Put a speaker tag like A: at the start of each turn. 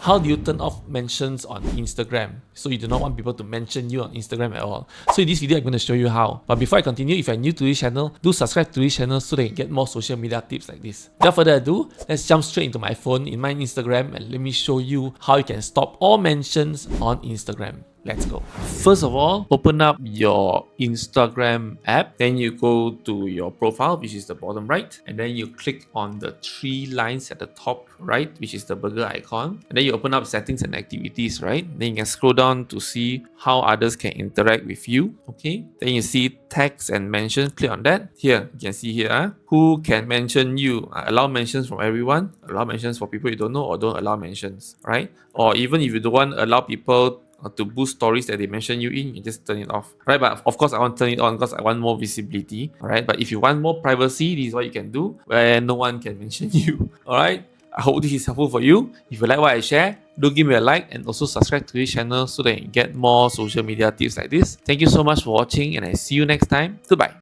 A: how do you turn off mentions on Instagram? So you do not want people to mention you on Instagram at all. So in this video, I'm going to show you how. But before I continue, if you're new to this channel, do subscribe to this channel so that you can get more social media tips like this. Without further ado, let's jump straight into my phone in my Instagram and let me show you how you can stop all mentions on Instagram. Let's go. First of all, open up your Instagram app. Then you go to your profile, which is the bottom right. And then you click on the three lines at the top right, which is the burger icon. And then you open up settings and activities, right? Then you can scroll down to see how others can interact with you. Okay. Then you see text and mention. Click on that. Here, you can see here, who can mention you. Allow mentions from everyone. Allow mentions for people you don't know, or don't allow mentions, right? Or even if you don't want to allow people to boost stories that they mention you in, you just turn it off, right? But of course I want to turn it on because I want more visibility, all right? But if you want more privacy, this is what you can do where no one can mention you, all right? I hope this is helpful for you. If you like what I share, do give me a like and also subscribe to this channel so that you get more social media tips like this. Thank you so much for watching and I see you next time. Goodbye.